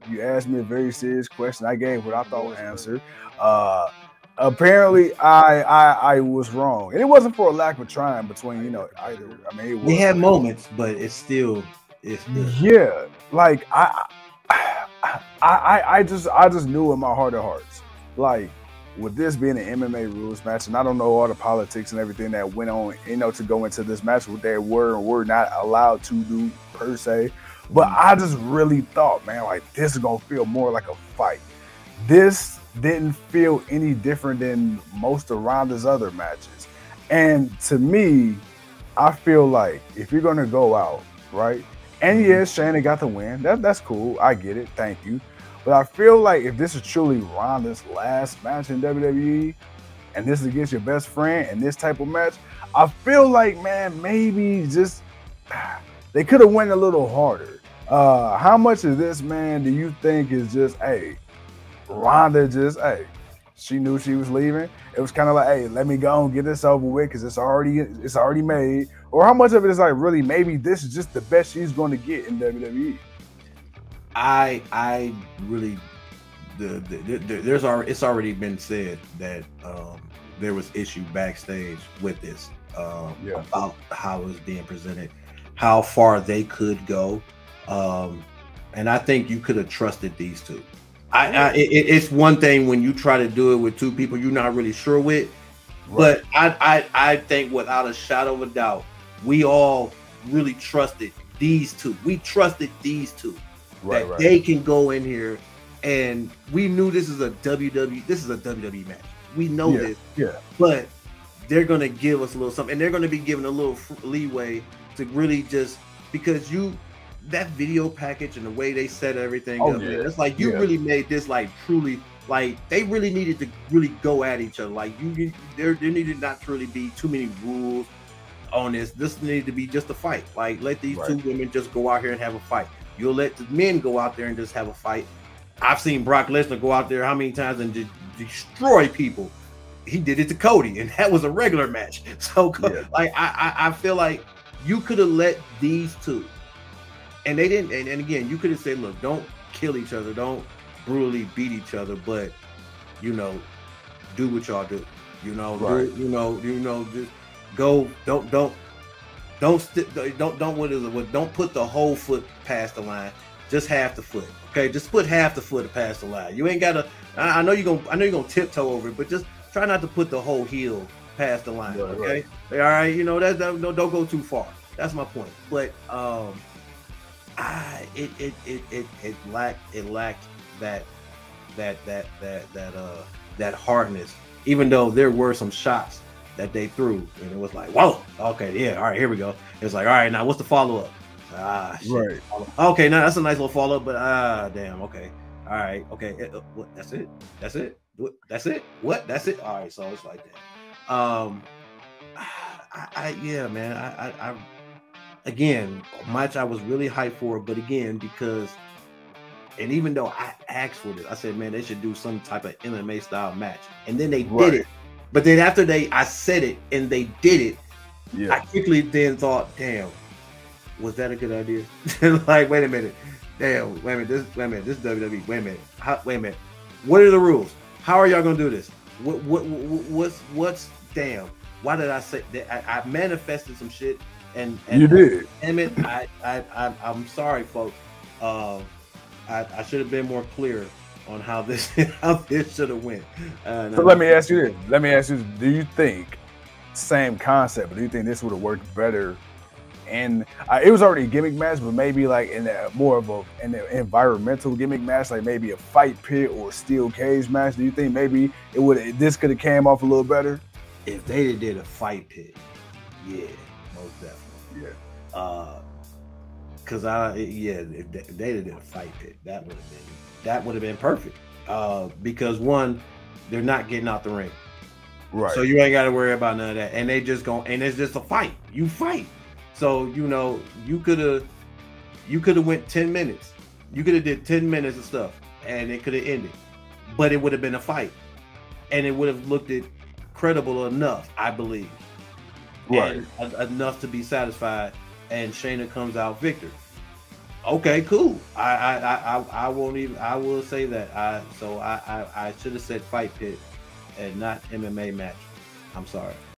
You asked me a very serious question. I gave what I thought was answer. Apparently, I was wrong, and it wasn't for a lack of trying between either. I mean, it was. We had moments, but it's yeah. Like I just knew in my heart of hearts, like with this being an MMA rules match, and I don't know all the politics and everything that went on, to go into this match, what they were and were not allowed to do per se. But I just really thought, man, like this is gonna feel more like a fight. This didn't feel any different than most of Ronda's other matches. And to me, I feel like if you're gonna go out, right? And yes, Shayna got the win. That's cool. I get it. Thank you. But I feel like if this is truly Ronda's last match in WWE, and this is against your best friend and this type of match, I feel like, man, maybe just they could have went a little harder. How much of this, man, do you think is just, hey, Ronda just, hey, she knew she was leaving. It was kind of like, hey, let me go and get this over with because it's already made. Or how much of it is like, really, maybe this is just the best she's going to get in WWE? I really, it's already been said that there was issue backstage with this about how it was being presented, how far they could go, and I think you could have trusted these two. It's one thing when you try to do it with two people you're not really sure with, right. But I think without a shadow of a doubt, we all really trusted these two. We trusted these two that they can go in here, and we knew this is a WWE match. We know this, but they're gonna give us a little something, and they're gonna be given a little leeway to really just because that video package and the way they set everything up, man, it's like you really made this like truly, like they really needed to really go at each other. Like there needed not to really be too many rules on this. This needed to be just a fight. Like let these two women just go out here and have a fight. You'll let the men go out there and just have a fight. I've seen Brock Lesnar go out there how many times and destroy people. He did it to Cody, and that was a regular match. So like I feel like you could have let these two. And they didn't, and again, you could have said, look, don't kill each other, don't brutally beat each other, but do what y'all do. Just go, don't put the whole foot past the line, just half the foot. Okay, just put half the foot past the line. You ain't gotta. I know you're gonna tiptoe over it, but just try not to put the whole heel past the line. Okay, all right, don't go too far. That's my point. But it lacked that hardness, even though there were some shots that they threw and it was like, whoa, okay, yeah, all right, here we go. It's like, all right, now what's the follow-up? Shit. Okay, now that's a nice little follow-up, but damn, okay, all right, okay, what, that's it what, that's it, all right, so it's like that. I again, much I was really hyped for it, but again, because, and even though I asked for this, I said, man, they should do some type of MMA style match. And then they did it. But then after I said it and they did it, I quickly then thought, damn, was that a good idea? Like, wait a minute. Damn, wait a minute, this WWE, wait a minute. What are the rules? How are y'all gonna do this? What's damn, why did I say that? I manifested some shit. And you did. Damn it! I'm sorry, folks. I should have been more clear on how this should have went. So let me ask you this. Do you think same concept? But do you think this would have worked better? And it was already a gimmick match, but maybe like in more of an environmental gimmick match, like maybe a fight pit or steel cage match. Do you think maybe this could have came off a little better? If they did a fight pit, yeah, most definitely. Yeah. Because if they did a fight pit, that would have been perfect. Because one, they're not getting out the ring, right? So you ain't got to worry about none of that, and they just and it's just a fight. You fight. So you could have went 10 minutes. You could have did 10 minutes of stuff, and it could have ended, but it would have been a fight, and it would have looked credible enough, I believe. Right. Enough to be satisfied, and Shayna comes out victor. Okay, cool. I won't even. I will say that. I should have said fight pit and not MMA match. I'm sorry.